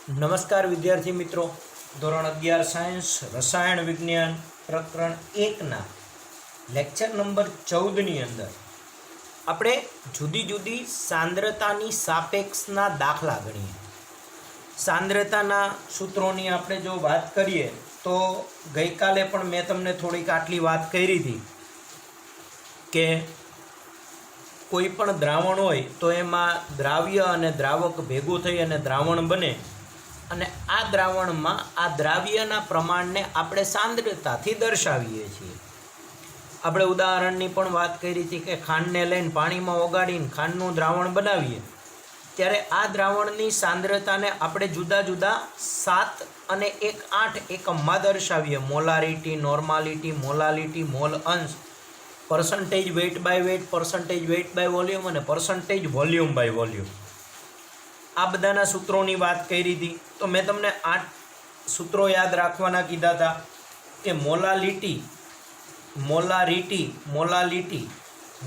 નમસ્કાર વિદ્યાર્થી મિત્રો, ધોરણ 11 સાયન્સ રસાયણ વિજ્ઞાન પ્રકરણ 1ના લેક્ચર નંબર 14ની અંદર આપણે જુદી જુદી સાંદ્રતાની સાપેક્ષના દાખલા ગણીએ. સાંદ્રતાના સૂત્રોની આપણે જો વાત કરીએ તો ગઈકાલે પણ મેં તમને થોડીક આટલી વાત કરી હતી કે કોઈ પણ દ્રાવણ હોય તો એમાં દ્રાવ્ય અને દ્રાવક ભેગું થઈ અને દ્રાવણ બને, અને આ દ્રાવણમાં આ દ્રાવ્યના પ્રમાણને આપણે સાંદ્રતાથી દર્શાવીએ છીએ. આપણે ઉદાહરણની પણ વાત કરી હતી કે ખાંડને લઈને પાણીમાં ઓગાળીને ખાંડનું દ્રાવણ બનાવીએ ત્યારે આ દ્રાવણની સાંદ્રતાને આપણે જુદા જુદા 7 અને 8 એકમમાં દર્શાવીએ. મોલારિટી, નોર્માલિટી, મોલાલિટી, મોલ અંશ, percentage weight by weight, percentage weight by volume અને પરસન્ટેજ વોલ્યુમ બાય વોલ્યુમ. આ બધાના સૂત્રોની વાત કરી હતી. તો મેં તમને 8 સૂત્રો યાદ રાખવાના કીધા હતા કે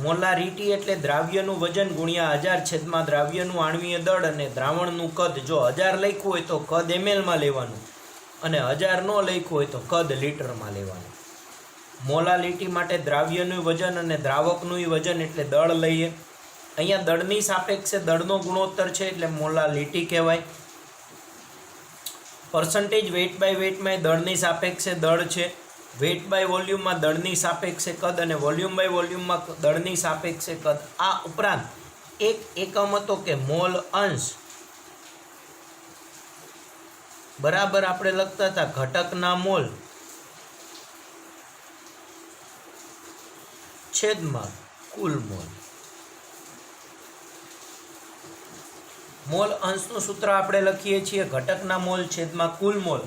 મોલારિટી એટલે દ્રાવ્યનું વજન ગુણ્યા 1000 છેદમાં દ્રાવ્યનું આણ્વીય દળ અને દ્રાવણનું કદ. જો 1000 લખ્યું હોય તો કદ mlમાં લેવાનું અને 1000 ન લખ્યું હોય તો કદ લીટરમાં લેવાનું. મોલાલિટી માટે દ્રાવ્યનું વજન અને દ્રાવકનું વજન એટલે દળ લઈએ. અહીંયા દળની સાપેક્ષે દળનો ગુણોત્તર છે એટલે મોલાલિટી કહેવાય. પરસન્ટેજ વેઇટ બાય વેઇટમાં દળની સાપેક્ષે દળ છે. વેઇટ બાય વોલ્યુમમાં દળની સાપેક્ષે કદ અને વોલ્યુમ બાય વોલ્યુમમાં દળની સાપેક્ષે કદ. આ ઉપરાંત એક એકમ હતો કે મોલ અંશ બરાબર આપણે લખતા હતા ઘટકના મોલ છેદમાં કુલ મોલ. મોલ અંશનું સૂત્ર આપણે લખીએ છીએ ઘટકના મોલ છેદમાં કુલ મોલ,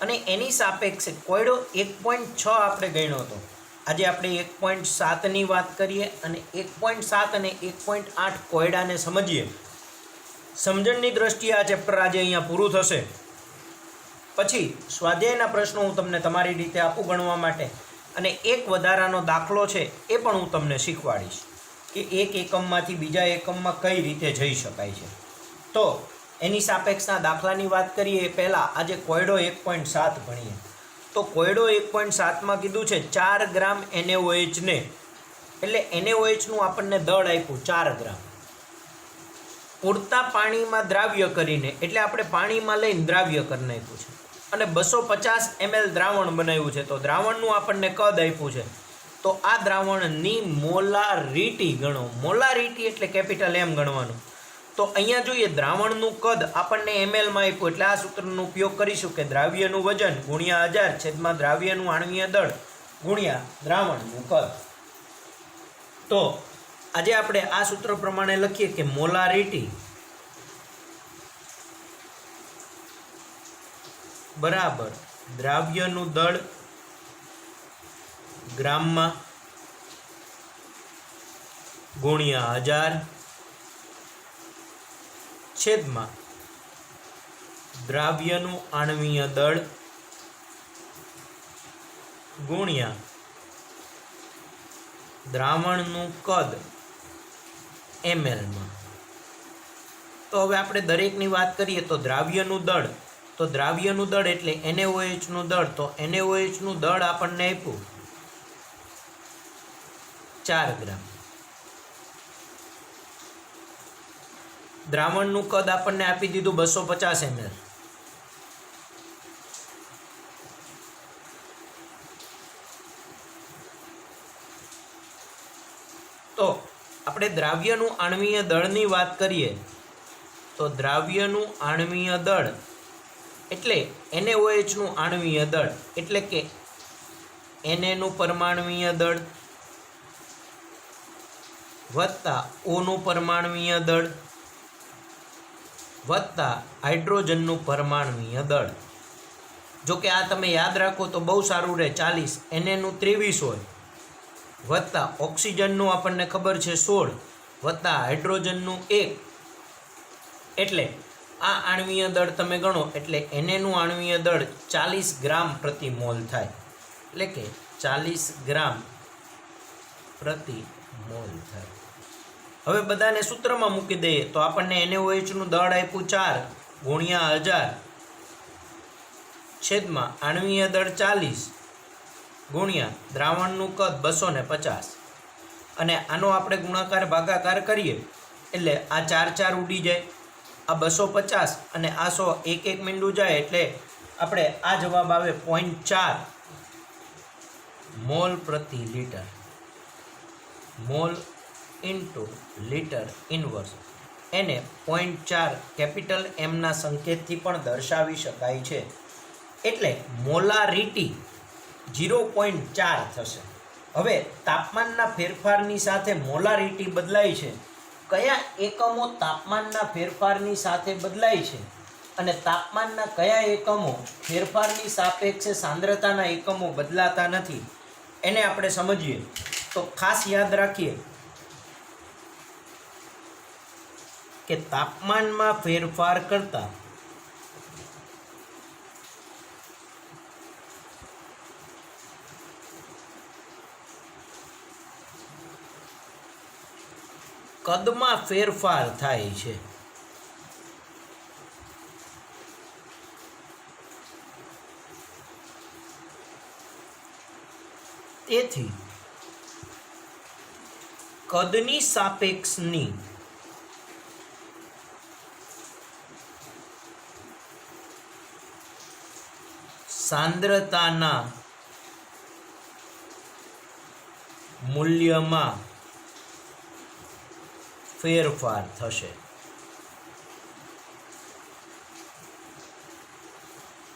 અને એની સાપેક્ષે કોયડો 1.6 આપણે ગણ્યો હતો. આજે આપણે 1.7ની વાત કરીએ અને 1.7 અને 1.8 કોયડાને સમજીએ. સમજણની દ્રષ્ટિએ આ ચેપ્ટર આજે અહીંયા પૂરું થશે. પછી સ્વાધ્યાયના પ્રશ્નો હું તમને તમારી રીતે આપું ગણવા માટે, અને એક વધારાનો દાખલો છે એ પણ હું તમને શીખવાડીશ કે એક એકમમાંથી બીજા એકમમાં કઈ રીતે જઈ શકાય છે. તો એની સાપેક્ષના દાખલાની વાત કરીએ એ પહેલાં આજે કોયડો 1.7 ભણીએ. તો કોયડો 1.7માં કીધું છે 4 ગ્રામ NaOH ને, એટલે NaOHનું આપણને દળ આપ્યું 4 ગ્રામ, પૂરતા પાણીમાં દ્રાવ્ય કરીને, એટલે આપણે પાણીમાં લઈને દ્રાવ્ય કરી નાખ્યું છે, અને 250 ml દ્રાવણ બનાવ્યું છે. તો દ્રાવણનું આપણને કદ આપ્યું છે. તો આ દ્રાવણની મોલારિટી ગણો. મોલારિટી એટલે કેપિટલ M ગણવાનું. તો અહીંયા જોઈએ દ્રાવણનું કદ આપણને mlમાં આપ્યું, એટલે આ સૂત્રનો ઉપયોગ કરીશું કે દ્રાવ્યનું વજન ગુણ્યા 1000 છેદમાં દ્રાવ્યનું આણ્વીય દળ ગુણ્યા દ્રાવણનું કદ. તો આજે આપણે આ સૂત્ર પ્રમાણે લખીએ કે મોલારિટી બરાબર દ્રાવ્યનું દળ ગ્રામમાં ગુણ્યા 1000 છેદમાં દ્રાવ્યનું આણ્વીય દળ ગુણ્યા દ્રાવણનું કદ mlમાં. તો હવે આપણે દરેકની વાત કરીએ તો દ્રાવ્યનું દળ, તો દ્રાવ્યનું દળ એટલે NaOHનું દળ. તો NaOHનું દળ આપણને આપ્યું 4 ગ્રામ. દ્રાવણનું કદ આપણને આપી દીધું 250 ml. તો આપણે દ્રાવ્યનું આણ્વીય દળની વાત કરીએ તો દ્રાવ્યનું આણ્વીય દળ એટલે NaOHનું આણ્વીય દળ, એટલે કે Na નું પરમાણ્વીય દળ વત્તા O નું પરમાણ્વીય દળ વત્તા હાઇડ્રોજનનું પરમાણ્વીય દળ. જો કે આ તમે યાદ રાખો તો બહુ સારું રહે. 40 Na નું 23 હોય વત્તા ઓક્સિજનનું આપણને ખબર છે 16 વત્તા હાઇડ્રોજનનું 1, એટલે આ આણ્વીય દળ તમે ગણો એટલે Na નું આણ્વીય દળ 40 ગ્રામ પ્રતિ મોલ થાય, એટલે કે 40 ગ્રામ પ્રતિ મોલ થાય. હવે બધાને સૂત્રમાં મૂકી દઈએ તો આપણને NaOH નું દળ આપ્યું 4 ગુણ્યા 1000 છેદમાં આણ્વીય દળ 40 ગુણ્યા દ્રાવણનું કદ 250 અને આનો આપણે ગુણાકાર ભાગાકાર કરીએ એટલે આ 4 4 ઉડી જાય, આ 250 અને આ 100 એક એક મીંડું જાય એટલે આપણે આ જવાબ આવે 0.4 મોલ પ્રતિ litre, mall into litre inverse. એને 0.4 કેપિટલ એમના સંકેતથી પણ દર્શાવી શકાય છે. એટલે મોલારિટી 0.4 થશે. હવે તાપમાનના ફેરફારની સાથે મોલારિટી બદલાય છે. કયા એકમો તાપમાનના ફેરફારની સાથે બદલાય છે અને તાપમાનના કયા એકમો ફેરફારની સાપેક્ષે સાંદ્રતાના એકમો બદલાતા નથી, એને આપણે સમજીએ તો ખાસ યાદ રાખીએ કે તાપમાનમાં ફેરફાર કરતા કદમાં ફેરફાર થાય છે. તેથી કદની સાપેક્ષની સાંદ્રતાના મૂલ્યમાં ફેરફાર થશે.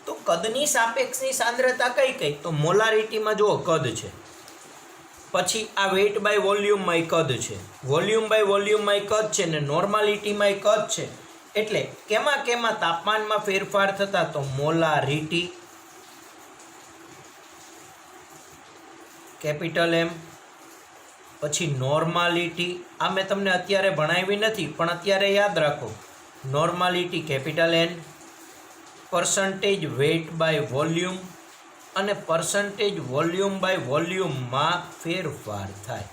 તો કદની સાપેક્ષની સાંદ્રતા કઈ કઈ? તો મોલારિટીમાં જો કદ છે, પછી આ વેઇટ બાય વોલ્યુમમાં કદ છે, વોલ્યુમ બાય વોલ્યુમમાં કદ છે ને નોર્માલિટીમાં કદ છે. એટલે કેમાં કેમાં તાપમાનમાં ફેરફાર થતા? તો મોલારિટી કેપિટલ એમ, પછી નોર્માલિટી, આ મેં તમને અત્યારે ભણાવી નથી પણ અત્યારે યાદ રાખો, normality capital N, percentage weight by volume અને પર્સન્ટેજ વોલ્યુમ બાય વોલ્યુમમાં ફેરફાર થાય.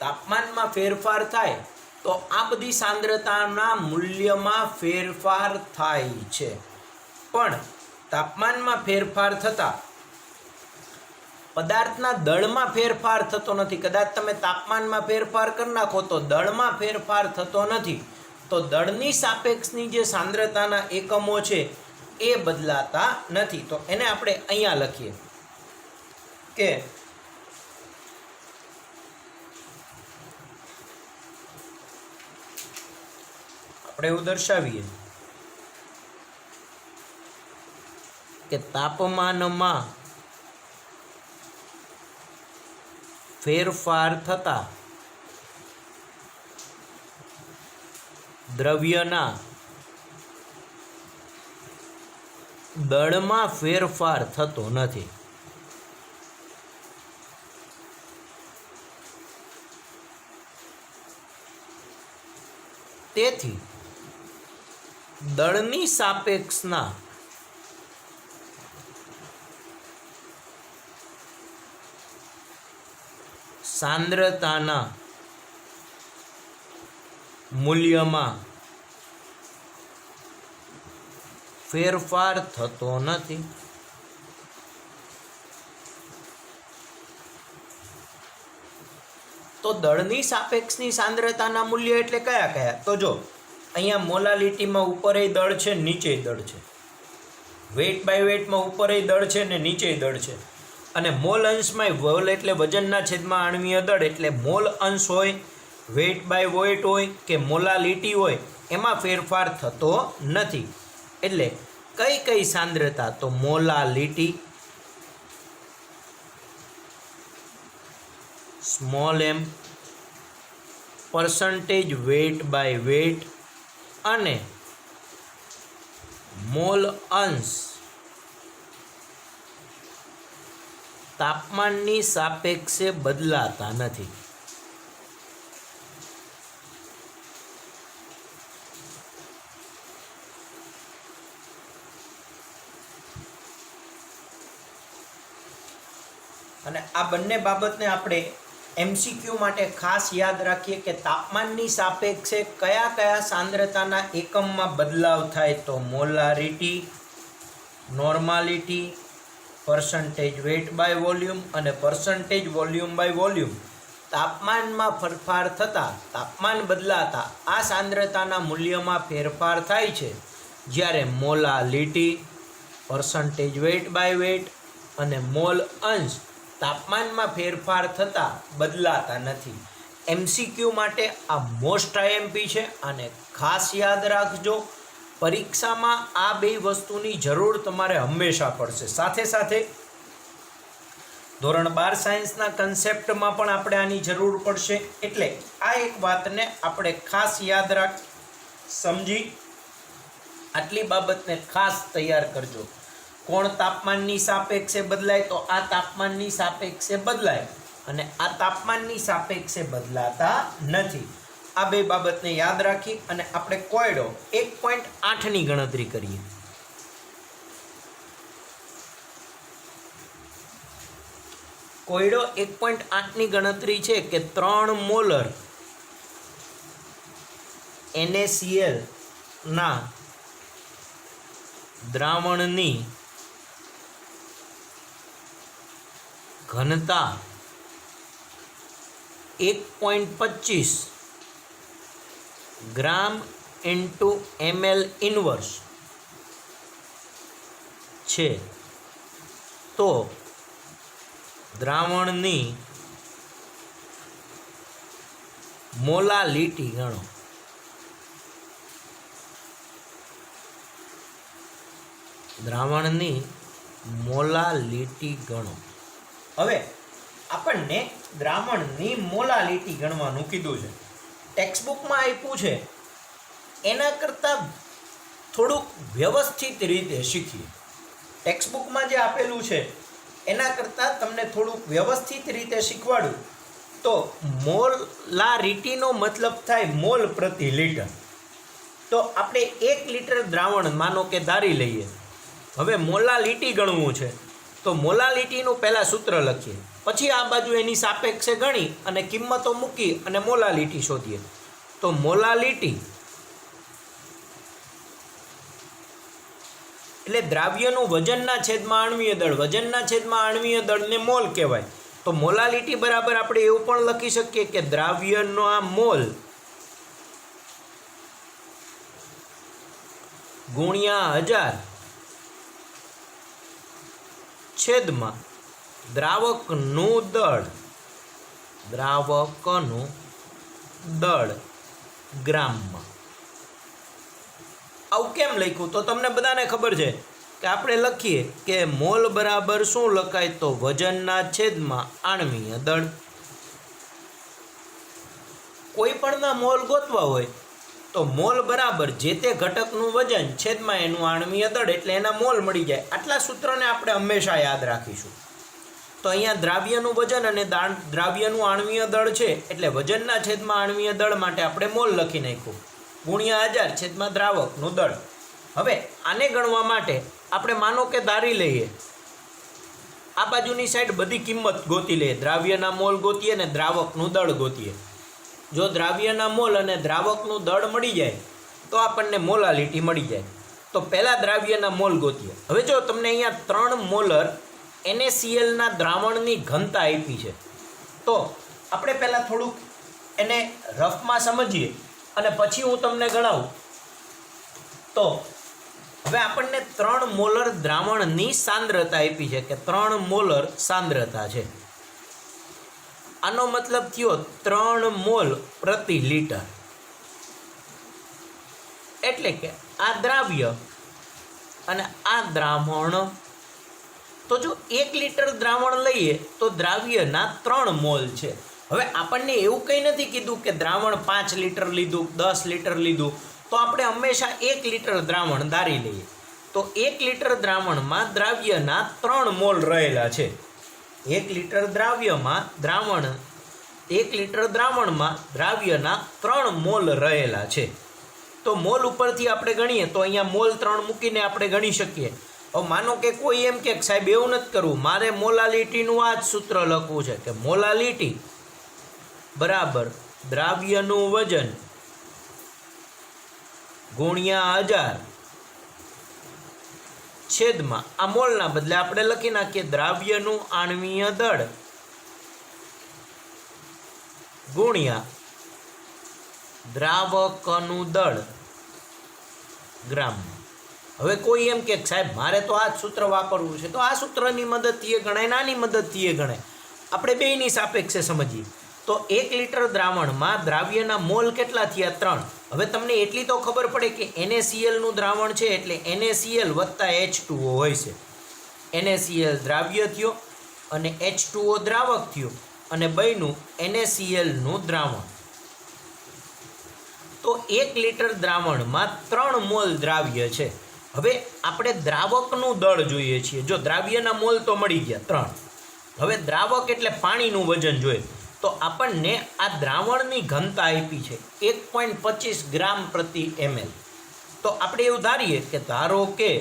તાપમાનમાં ફેરફાર થાય તો આ બધી સાંદ્રતાના મૂલ્યમાં ફેરફાર થાય છે. પણ તાપમાનમાં ફેરફાર થતા પદાર્થના દળમાં ફેરફાર થતો નથી. કદાચ તમે તાપમાનમાં ફેરફાર કરી નાખો તો દળમાં ફેરફાર થતો નથી. તો દળની સાપેક્ષની જે સાંદ્રતાના એકમો છે એ બદલાતા નથી. તો એને આપણે અહીંયા લખીએ કે આપણે એવું દર્શાવીએ કે તાપમાનમાં ફેરફાર થતા દ્રવ્યના દળમાં ફેરફાર થતો નથી. તેથી દળની સાપેક્ષના સાંદ્રતાના મૂલ્યમાં ફેરફાર થતો નથી. તો દળની સાપેક્ષની સાંદ્રતાના મૂલ્ય એટલે કયા કયા? તો જો અહીંયા મોલાલિટીમાં ઉપરે દળ છે, નીચે દળ છે, વેઇટ બાય વેઇટમાં ઉપરે દળ છે ને નીચે દળ છે, અને મોલ અંશમાં મોલ એટલે વજનના છેદમાં આણ્વીય દળ એટલે મોલ અંશ હોય, વેઇટ બાય વેઇટ હોય કે મોલાલિટી હોય એમાં ફેરફાર થતો નથી. એટલે કઈ કઈ સાંદ્રતા? તો molality, small m, percentage weight by weight અને મોલ અંશ તાપમાનની સાપેક્ષે બદલાતા નથી. અને આ બંને બાબતને આપણે MCQ માટે ખાસ યાદ રાખીએ કે તાપમાનની સાપેક્ષે કયા કયા સાંદ્રતાના એકમમાં બદલાવ થાય, તો molarity, normality, percentage weight by volume અને પર્સન્ટેજ વોલ્યુમ બાય વોલ્યુમ. તાપમાનમાં ફેરફાર થતાં, તાપમાન બદલાતા આ સાંદ્રતાના મૂલ્યમાં ફેરફાર થાય છે, જ્યારે molality, percentage weight by weight અને મોલ અંશ તાપમાનમાં ફેરફાર થતાં બદલાતા નથી. MCQ માટે આ મોસ્ટ IMP છે અને ખાસ યાદ રાખજો, પરીક્ષામાં આ બે વસ્તુની જરૂર તમારે હંમેશા પડશે. સાથે સાથે ધોરણ 12 સાયન્સના કન્સેપ્ટમાં પણ આપણે આની જરૂર પડશે. એટલે આ એક વાતને આપણે ખાસ યાદ સમજી આટલી બાબતને ખાસ તૈયાર કરજો. કોણ તાપમાનની સાપેક્ષે બદલાય, તો આ તાપમાનની સાપેક્ષે બદલાય અને આ તાપમાનની સાપેક્ષે બદલાતા નથી. આ બે બાબતને યાદ રાખી અને આપણે કોયડો 1.8ની ગણતરી કરીએ. કોયડો 1.8ની ગણતરી છે કે 3 મોલર NaCl ના દ્રાવણની ઘનતા 1.25 ગ્રામ ઇન્ટુ ml ઇન્વર્સ છે, તો દ્રાવણની મોલાલિટી ગણો. દ્રાવણની મોલાલિટી ગણો. હવે આપણને દ્રાવણની મોલાલિટી ગણવાનું કીધું છે. ટેક્સ્ટબુકમાં આપ્યું છે એના કરતાં થોડુંક વ્યવસ્થિત રીતે શીખીએ. ટેક્સ્ટબુકમાં જે આપેલું છે એના કરતાં તમને થોડુંક વ્યવસ્થિત રીતે શીખવાડું તો મોલારિટીનો મતલબ થાય મોલ પ્રતિ લીટર. તો આપણે 1 લીટર દ્રાવણ માનો કે ધારી લઈએ. હવે મોલાલિટી ગણવું છે તો મોલાલિટીનું પહેલાં સૂત્ર લખીએ, પછી આ બાજુ એની સાપેક્ષે ગણી અને કિંમતો મૂકી અને મોલાલિટી શોધીએ. તો મોલાલિટી એટલે દ્રાવ્યનું વજનના છેદમાં આણ્વીય દળ, વજનના છેદમાં આણ્વીય દળને મોલ કહેવાય. તો મોલાલિટી બરાબર આપણે એવું પણ લખી શકીએ કે દ્રાવ્યનો આ મોલ ગુણ્યા 1000 છેદમાં દ્રાવકનું દળ ગ્રામમાં. આવું કેમ લખ્યું તો તમને બધાને ખબર છે કે આપણે લખીએ કે મોલ બરાબર શું લખાય, તો વજનના છેદમાં આણ્વીય દળ. કોઈ પણના મોલ ગોતવા હોય તો મોલ બરાબર જે તે ઘટકનું વજન છેદમાં એનું આણ્વીય દળ, એટલે એના મોલ મળી જાય. આટલા સૂત્રને આપણે હંમેશા યાદ રાખીશું. તો અહીંયા દ્રાવ્યનું વજન અને દ્રાવ્યનું આણ્વીય દળ છે, એટલે વજનના છેદમાં આણ્વીય દળ માટે આપણે મોલ લખી નાખ્યું ગુણ્યા 1000 છેદમાં દ્રાવકનું દળ. હવે આને ગણવા માટે આપણે માનો કે ધારી લઈએ, આ બાજુની સાઈડ બધી કિંમત ગોતી લઈએ, દ્રાવ્યના મોલ ગોતીએ અને દ્રાવકનું દળ ગોતીએ. જો દ્રાવ્યના મોલ અને દ્રાવકનું દળ મળી જાય તો આપણને મોલાલિટી મળી જાય. તો પહેલાં દ્રાવ્યના મોલ ગોતીએ. હવે જો તમને અહીંયા 3 મોલર NaClના દ્રાવણની ઘનતા આપી છે, તો આપણે પહેલાં થોડુંક એને રફમાં સમજીએ અને પછી હું તમને ગણાવું. તો હવે આપણને 3 મોલર દ્રાવણની સાંદ્રતા આપી છે કે 3 મોલર સાંદ્રતા છે. આનો મતલબ થયો 3 મોલ પ્રતિ લીટર. એટલે કે આ દ્રાવ્ય અને આ દ્રાવણ. તો જો 1 લીટર દ્રાવણ લઈએ તો દ્રાવ્યના 3 મોલ છે. હવે આપણને એવું કંઈ નથી કીધું કે દ્રાવણ 5 લીટર લીધું, 10 લીટર લીધું, તો આપણે હંમેશા 1 લીટર દ્રાવણ ધારી લઈએ. તો 1 લીટર દ્રાવણમાં દ્રાવ્યના 3 મોલ રહેલા છે. 1 લીટર દ્રાવ્યમાં 1 લીટર દ્રાવણમાં દ્રાવ્યના 3 મોલ રહેલા છે. તો મોલ ઉપરથી આપણે ગણીએ તો અહીંયા મોલ 3 મૂકીને આપણે ગણી શકીએ. હવે માનો કે કોઈ એમ કે સાહેબ એવું નથી કરવું, મારે મોલાલિટીનું આ જ સૂત્ર લખવું છે કે મોલાલિટી બરાબર દ્રાવ્યનું વજન ગુણ્યા 1000 છેદમાં આ મોલના બદલે આપણે લખી નાખીએ દ્રાવ્યનું આણ્વીય દળ ગુણ્યા દ્રાવકનું દળ ગ્રામ. હવે કોઈ એમ કે સાહેબ મારે તો આ જ સૂત્ર વાપરવું છે, તો આ સૂત્રની મદદથી એ ગણાય, નાની મદદથી એ ગણાય. આપણે બેયની સાપેક્ષે સમજીએ તો 1 લિટર દ્રાવણમાં દ્રાવ્યના મોલ કેટલા થયા? 3. હવે તમને એટલી તો ખબર પડે કે NaCl નું દ્રાવણ છે એટલે NaCl વત્તા H2O હોય છે. NaCl દ્રાવ્ય થયો અને H2O દ્રાવક થયો અને બન્યું NaCl નું દ્રાવણ. તો 1 લિટર દ્રાવણમાં 3 મોલ દ્રાવ્ય છે. હવે આપણે દ્રાવકનું દળ જોઈએ છીએ. જો દ્રાવ્યના મોલ તો મળી ગયા 3, હવે દ્રાવક એટલે પાણીનું વજન જોઈએ તો આપણને આ દ્રાવણની ઘનતા આપી છે 1.25 ગ્રામ પ્રતિ ml. તો આપણે એવું ધારીએ કે ધારો કે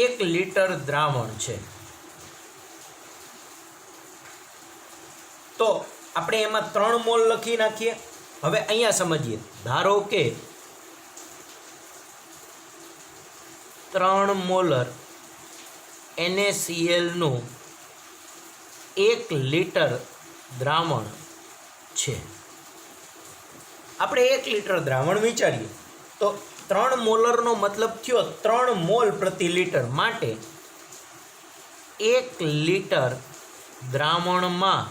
1 લિટર દ્રાવણ છે તો આપણે એમાં 3 મોલ લખી નાખીએ. હવે અહીંયા સમજીએ, ધારો કે 3 મોલર NaCl નું 1 લિટર દ્રાવણ છે. આપણે 1 લિટર દ્રાવણ વિચારીએ તો 3 મોલરનો મતલબ થયો 3 મોલ પ્રતિ લિટર. માટે 1 લિટર દ્રાવણમાં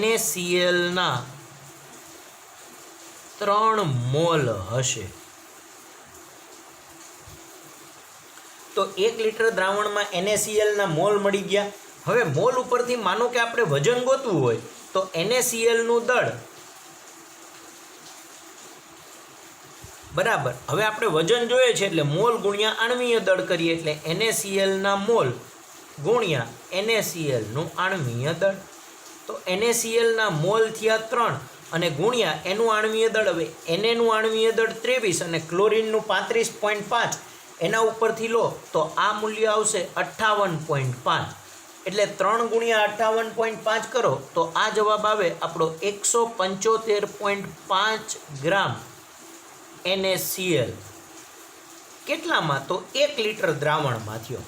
NaCl ના 3 મોલ હશે. તો 1 લિટર દ્રાવણમાં NaCl ના મોલ મળી ગયા. હવે મોલ ઉપરથી માનો કે આપણે વજન ગોતવું હોય તો NaCl નું દળ બરાબર. હવે આપણે વજન જોઈએ છે એટલે મોલ ગુણ્યા આણ્વીય દળ કરીએ એટલે NaCl ના મોલ ગુણ્યા NaCl નું આણ્વીય દળ. તો NaCl ના મોલ થયા 3 અને ગુણ્યા એનું આણ્વીય દળ. હવે Na નું આણ્વીય દળ 23 અને ક્લોરીનનું 35.5 એના ઉપરથી લો તો આ મૂલ્ય આવશે 58.5. એટલે 3 ગુણ્યા 58.5 કરો તો આ જવાબ આવે આપણો 175.5 ગ્રામ NaCl. કેટલામાં? તો 1 લિટર દ્રાવણમાં થયો.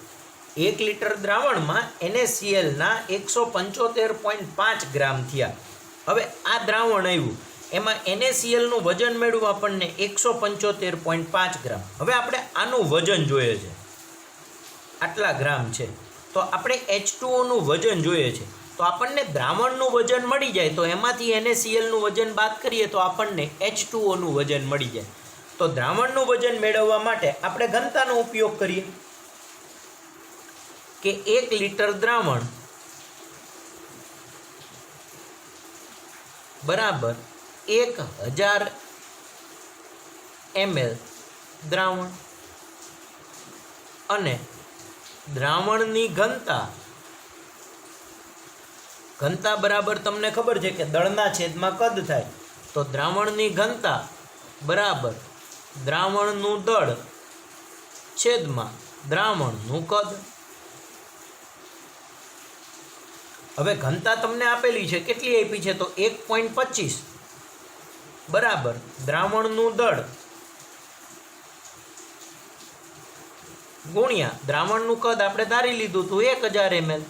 1 લિટર દ્રાવણમાં NaCl ના 175.5 ગ્રામ થયા. હવે આ દ્રાવણ આવ્યું એમાં NaCl નું વજન મેળવ્યું આપણને 175.5 ગ્રામ. હવે આપણે આનું વજન જોઈએ છે, આટલા ગ્રામ છે. તો આપણે H2O નું વજન જોઈએ છે તો આપણને દ્રાવણનું વજન મળી જાય તો એમાંથી NaCl નું વજન બાદ કરીએ તો આપણને H2O નું વજન મળી જાય. તો દ્રાવણનું વજન મેળવવા માટે આપણે ઘનતાનો ઉપયોગ કરીએ કે 1 લિટર દ્રાવણ બરાબર 1000 ml દ્રાવણ અને દ્રાવણની ઘનતા બરાબર તમને ખબર છે કે દળના છેદમાં કદ થાય. તો દ્રાવણની ઘનતા બરાબર દ્રાવણનું દળ છેદમાં દ્રાવણનું કદ. હવે ઘનતા તમને આપેલી છે, કેટલી આપી છે? તો 1.25 બરાબર દ્રાવણનું દળ ગુણ્યા દ્રાવણનું કદ આપણે ધારી લીધું હતું 1000 ml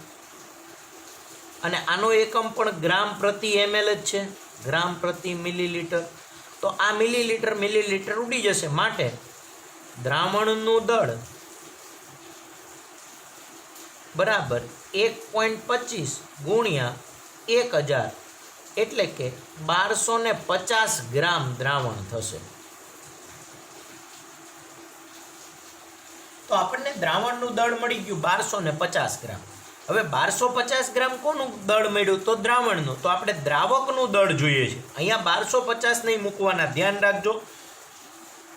અને આનો એકમ પણ ગ્રામ પ્રતિ ml જ છે, ગ્રામ પ્રતિ મિલીલીટર. તો આ મિલીલીટર ઉડી જશે. માટે દ્રાવણનું દળ બરાબર 1.25 ગુણ્યા 1000 એટલે કે 1250 ગ્રામ દ્રાવણ થશે. તો આપણને દ્રાવણનું દળ મળી ગયું 1250 ગ્રામ. હવે 1250 ગ્રામ કોનું દળ મળ્યું? તો દ્રાવણનું. તો આપણે દ્રાવકનું દળ જોઈએ છે. અહીંયા 1250 નહીં મૂકવાના, ધ્યાન રાખજો,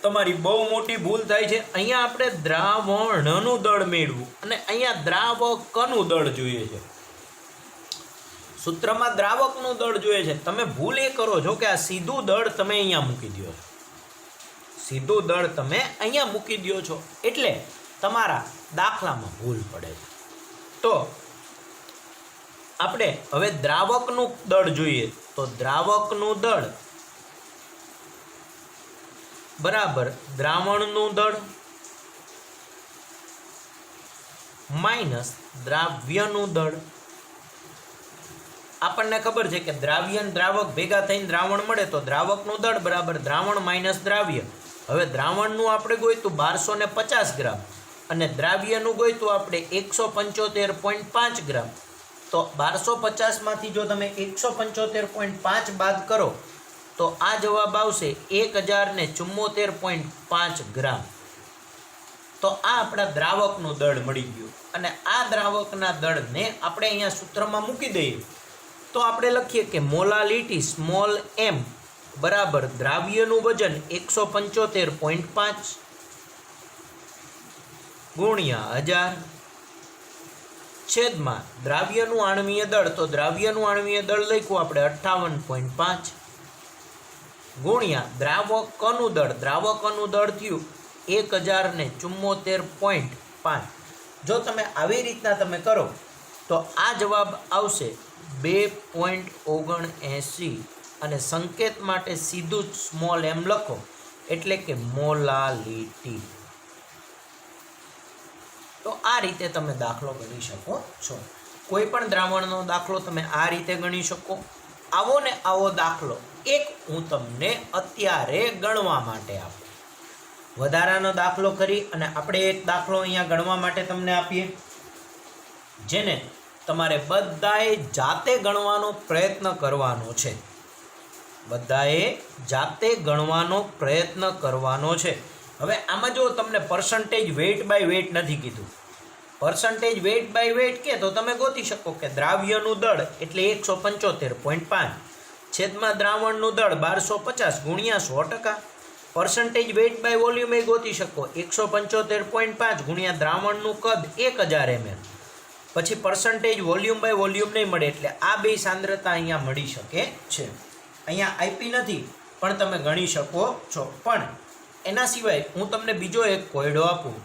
તમારી બહુ મોટી ભૂલ થાય છે. અહીંયા આપણે દ્રાવણનું દળ મેળવું અને અહીંયા દ્રાવકનું દળ જોઈએ છે. સૂત્રમાં દ્રાવકનું દળ જોઈએ છે. તમે ભૂલ એ કરો છો કે આ સીધું દળ તમે અહીંયા મૂકી દો છો, સીધું દળ તમે અહીંયા મૂકી દો છો એટલે તમારા દાખલામાં ભૂલ પડે છે. તો આપણે હવે દ્રાવકનું દળ જોઈએ તો દ્રાવકનું દળ બરાબર દ્રાવણનું દળ માઇનસ દ્રાવ્યનું દળ. આપણને ખબર છે કે દ્રાવ્ય અને દ્રાવક ભેગા થઈને દ્રાવણ મળે તો દ્રાવકનું દળ બરાબર દ્રાવણ માઇનસ દ્રાવ્ય. હવે દ્રાવણનું આપણે ગોઈતું 1250 ગ્રામ અને દ્રાવ્યનું ગોઈતું આપણે 175.5 ગ્રામ. તો 1250માંથી જો તમે 175.5 બાદ કરો તો આ જવાબ આવશે 1074.5 ગ્રામ. તો આ આપણા દ્રાવકનું દળ મળી ગયું અને આ દ્રાવકના દળને આપણે અહીંયા સૂત્રમાં મૂકી દઈએ તો આપણે લખીએ કે મોલાલિટી સ્મોલ m બરાબર દ્રાવ્યનું વજન 175.5 ગુણ્યા 1000 છેદમાં દ્રાવ્યનું આણ્વીય દળ. તો દ્રાવ્યનું આણ્વીય દળ લખ્યું આપણે 58.5 ગુણ્યા દ્રાવકનું દળ. દ્રાવકનું દળ થયું 1074.5. જો તમે આવી રીતના તમે કરો તો આ જવાબ આવશે 2.79 અને સંકેત માટે સીધું જ સ્મોલ m લખો એટલે કે મોલાલિટી. તો આ રીતે તમે દાખલો ગણી શકો છો. કોઈ પણ દ્રાવણનો દાખલો તમે આ રીતે ગણી શકો. આવો ને આવો દાખલો એક હું તમને અત્યારે ગણવા માટે આપું. વધારાનો દાખલો કરી અને આપણે એક દાખલો અહીંયા ગણવા માટે તમને આપીએ જેને તમારે બધાએ જાતે ગણવાનો પ્રયત્ન કરવાનો છે. બધાએ જાતે ગણવાનો પ્રયત્ન કરવાનો છે. હવે આમાં જો તમને પર્સન્ટેજ વેઇટ બાય વેઇટ નથી કીધું. પર્સન્ટેજ વેઇટ બાય વેઇટ કે તો તમે ગોતી શકો કે દ્રાવ્યનું દળ એટલે 175.5 છેદમાં દ્રાવણનું દળ 1250 ગુણ્યા 100%. પર્સન્ટેજ વેઇટ બાય વોલ્યુમ એ ગોતી શકો 175.5 ગુણ્યા દ્રાવણનું કદ 1000 ml. પછી પર્સન્ટેજ વોલ્યુમ બાય વોલ્યુમ નહીં મળે એટલે આ બે સાંદ્રતા અહીંયા મળી શકે છે. અહીંયા આપી નથી પણ તમે ગણી શકો છો. પણ એના સિવાય હું તમને બીજો એક કોયડો આપું.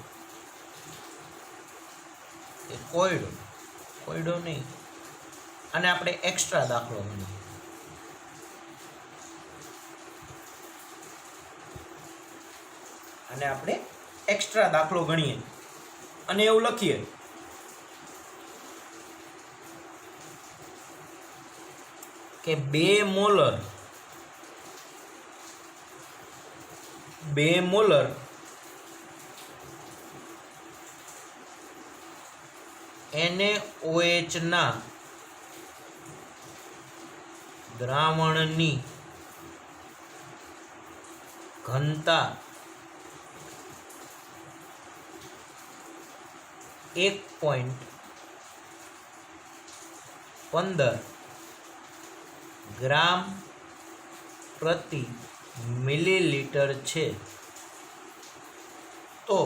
એ કોયડો નહીં અને આપણે એક્સ્ટ્રા દાખલો ગણીએ. અને આપણે એક્સ્ટ્રા દાખલો ગણીએ અને એવું લખીએ કે 2 મોલર NaOH ના દ્રાવણની ઘનતા 1.15 ગ્રામ પ્રતિ મિલીલીટર છે. તો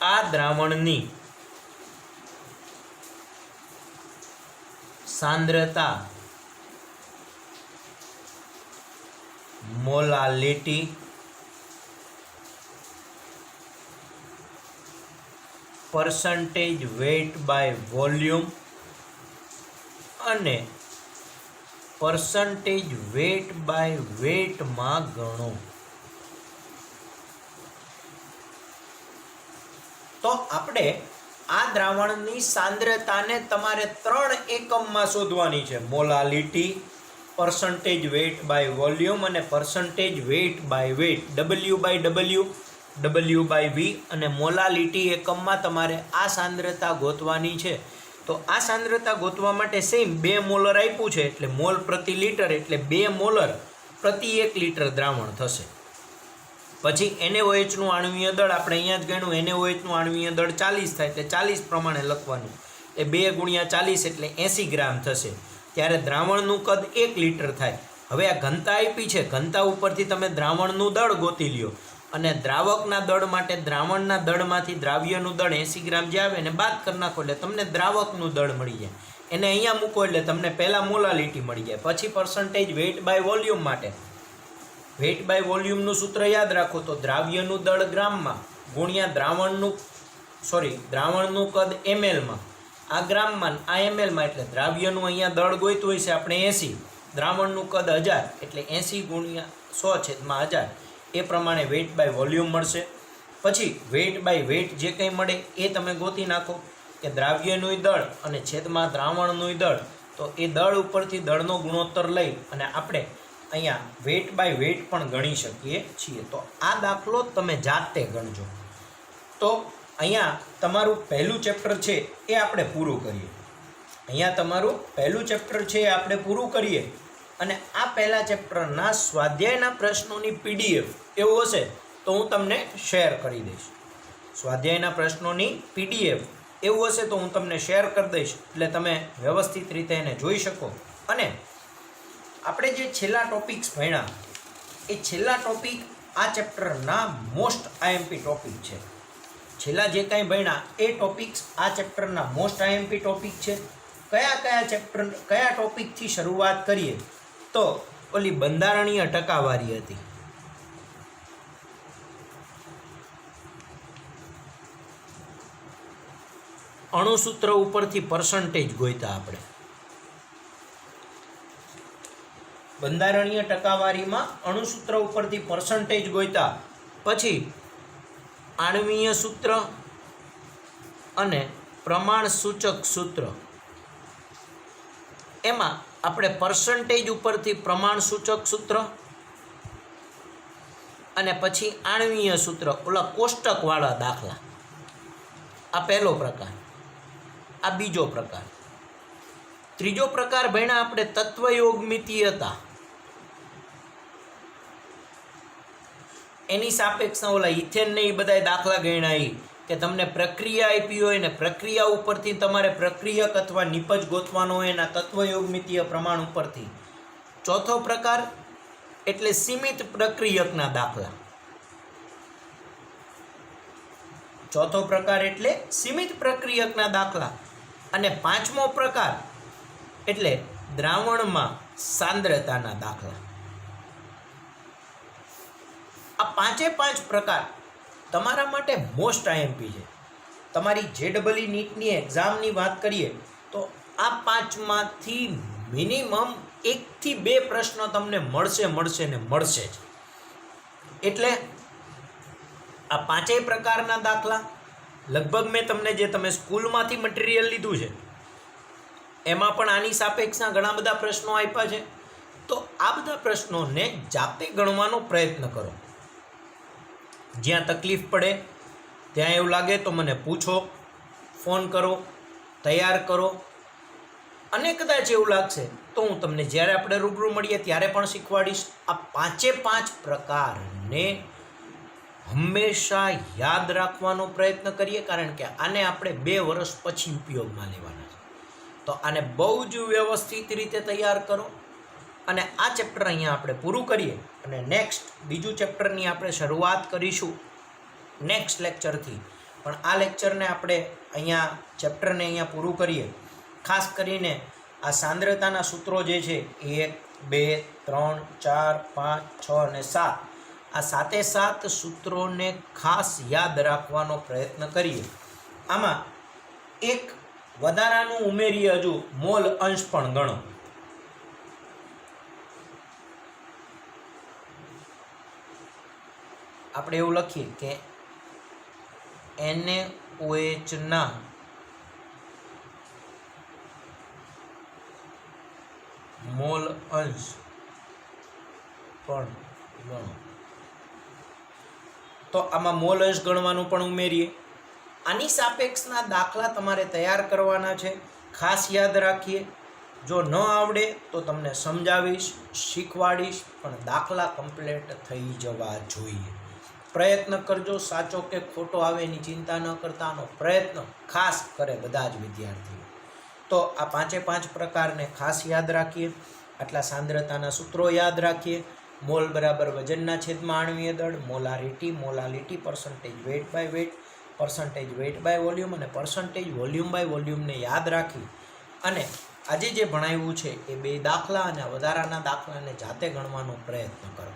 આ દ્રાવણની સાંદ્રતા molality percentage weight by volume અને percentage weight by weight માં ગણો. તો આપણે આ દ્રાવણની સાંદ્રતાને તમારે 3 એકમમાં શોધવાની છે. Molality, percentage weight by volume અને percentage weight by weight. W by V અને મોલાલિટી એકમમાં તમારે આ સાંદ્રતા ગોતવાની છે. તો આ સાંદ્રતા ગોતવા માટે સેમ 2 મોલર આપ્યું છે એટલે મોલ પ્રતિ લીટર એટલે 2 મોલર પ્રતિ 1 લીટર દ્રાવણ થશે. પછી NaOH નું આણ્વીય દળ આપણે અહીંયા જ ગણ્યું. NaOH નું આણ્વીય દળ 40 થાય એટલે 40 પ્રમાણે લખવાનું. એ 2 ગુણ્યા 40 એટલે 80 ગ્રામ થશે. ત્યારે દ્રાવણનું કદ 1 લીટર થાય. હવે આ ઘનતા આપી છે, ઘનતા ઉપરથી તમે દ્રાવણનું દળ ગોતી લ્યો અને દ્રાવકના દળ માટે દ્રાવણના દળમાંથી દ્રાવ્યનું દળ 80 ગ્રામ જે આવે એને બાદ કરી નાખો એટલે તમને દ્રાવકનું દળ મળી જાય. એને અહીંયા મૂકો એટલે તમને પહેલાં મોલાલિટી મળી જાય. પછી પર્સન્ટેજ વેઇટ બાય વોલ્યુમ માટે વેઇટ બાય વોલ્યુમનું સૂત્ર યાદ રાખો તો દ્રાવ્યનું દળ ગ્રામમાં ગુણ્યા દ્રાવણનું દ્રાવણનું કદ ml-માં, આ ગ્રામમાં, આ ml-માં, એટલે દ્રાવ્યનું અહીંયા દળ ગોઈતું હોય છે આપણે 80, દ્રાવણનું કદ 1000 એટલે 80 × 100/1000, એ પ્રમાણે વેઇટ બાય વોલ્યુમ મળશે. પછી વેઇટ બાય વેઇટ જે કંઈ મળે એ તમે ગોતી નાખો કે દ્રાવ્યનું દળ અને છેદમાં દ્રાવણનું દળ, તો એ દળ ઉપરથી દળનો ગુણોત્તર લઈ અને આપણે અહીંયા વેઇટ બાય વેઇટ પણ ગણી શકીએ છીએ. તો આ દાખલો તમે જાતે ગણજો. તો અહીંયા તમારું પહેલું ચેપ્ટર છે એ આપણે પૂરું કરીએ. અને આ પહેલા ચેપ્ટરના સ્વાધ્યાયના પ્રશ્નોની PDF એવું હશે તો હું તમને શેર કરી દઈશ. સ્વાધ્યાયના પ્રશ્નોની PDF એવું હશે તો હું તમને શેર કરી દઈશ, એટલે તમે વ્યવસ્થિત રીતે એને જોઈ શકો. અને આપણે જે છેલ્લા ટોપિક્સ ભણ્યા એ છેલ્લા ટોપિક આ ચેપ્ટરના મોસ્ટ IMP ટોપિક છે. છેલ્લા જે કાંઈ ભણ્યા એ ટોપિક્સ આ ચેપ્ટરના મોસ્ટ IMP ટોપિક છે. કયા ટોપિકથી શરૂઆત કરીએ તો ઓલી બંધારણીય ટકાવારી હતી. અણુસૂત્ર ઉપરથી પર્સન્ટેજ ગોઈતા આપણે. બંધારણીય ટકાવારીમાં અણુસૂત્ર ઉપરથી પર્સન્ટેજ ગોઈતા. પછી આણ્વીય સૂત્ર અને પ્રમાણ સૂચક સૂત્ર, એમાં આપણે પર્સન્ટેજ ઉપરથી પ્રમાણ સૂચક સૂત્ર અને પછી આણ્વીય સૂત્ર, ઓલા કોષ્ટકવાળા દાખલા. આ પહેલો પ્રકાર. આ બીજો પ્રકાર. ત્રીજો પ્રકાર ભણ્યા આપણે તત્વયોગમિતિયતા. એની સાપેક્ષના ઓલા ઇથેન ને એ બધા દાખલા ગણ્યા કે તમને પ્રક્રિયા આપી હોય ને પ્રક્રિયા ઉપરથી તમારે પ્રક્રિયક અથવા નિપજ ગોતવાનો હોય એના તત્વયોગમિતીય પ્રમાણ ઉપરથી. ચોથો પ્રકાર એટલે સીમિત પ્રક્રિયકના દાખલા. અને પાંચમો પ્રકાર એટલે દ્રાવણમાં સાંદ્રતાના દાખલા. આ પાંચ પ્રકાર તમારા માટે મોસ્ટ IMP છે. તમારી JEE નીટની એક્ઝામની વાત કરીએ તો આ પાંચમાંથી મિનિમમ 1 થી 2 પ્રશ્નો તમને મળશે જ. એટલે આ પાંચેય પ્રકારના દાખલા લગભગ મેં તમને જે તમે સ્કૂલમાંથી મટીરિયલ લીધું છે એમાં પણ આની સાપેક્ષના ઘણા બધા પ્રશ્નો આપ્યા છે. તો આ બધા પ્રશ્નોને જાતે ગણવાનો પ્રયત્ન કરો. જ્યાં તકલીફ પડે ત્યાં એવું લાગે તો મને પૂછો, ફોન કરો, તૈયાર કરો. અને કદાચ એવું લાગશે તો હું તમને જ્યારે આપણે રૂબરૂ મળીએ ત્યારે પણ શીખવાડીશ. આ પાંચ પ્રકારને હંમેશા યાદ રાખવાનો પ્રયત્ન કરીએ, કારણ કે આને આપણે 2 વર્ષ પછી ઉપયોગમાં લેવાના છે. તો આને બહુ જ વ્યવસ્થિત રીતે તૈયાર કરો. અને આ ચેપ્ટર અહીંયા આપણે પૂરું કરીએ અને નેક્સ્ટ બીજું ચેપ્ટરની આપણે શરૂઆત કરીશું નેક્સ્ટ લેક્ચરથી. પણ આ લેક્ચરને આપણે ચેપ્ટરને પૂરું કરીએ. ખાસ કરીને આ સાંદ્રતાના સૂત્રો જે છે 1, 2, 3, 4, 5, 6 અને 7, આ 7 સૂત્રોને ખાસ યાદ રાખવાનો પ્રયત્ન કરીએ. આમાં એક વધારાનું ઉમેરીએ, હજુ મોલ અંશ પણ ગણો. આપણે એવું લખીએ કે NaOH ના મોલ અંશ પણ ગણો. તો આમાં મોલ અંશ ગણવાનું પણ ઉમેરીએ. આની સાપેક્ષના દાખલા તમારે તૈયાર કરવાના છે. ખાસ યાદ રાખીએ. જો ન આવડે તો તમને સમજાવીશ, શીખવાડીશ, પણ દાખલા કમ્પ્લીટ થઈ જવા જોઈએ. પ્રયત્ન કરજો. સાચો કે ખોટો આવે એની ચિંતા ન કરતા આનો પ્રયત્ન ખાસ કરે બધા જ વિદ્યાર્થીઓ. તો આ 5 પ્રકારને ખાસ યાદ રાખીએ. આટલા સાંદ્રતાના સૂત્રો યાદ રાખીએ. મોલ બરાબર વજનના છેદમાં આણ્વીય દળ, molality, percentage weight by weight, percentage weight by volume અને પર્સન્ટેજ વોલ્યુમ બાય વોલ્યુમને યાદ રાખી અને આજે જે ભણાવ્યું છે એ 2 દાખલા અને વધારાના દાખલાને જાતે ગણવાનો પ્રયત્ન કરો.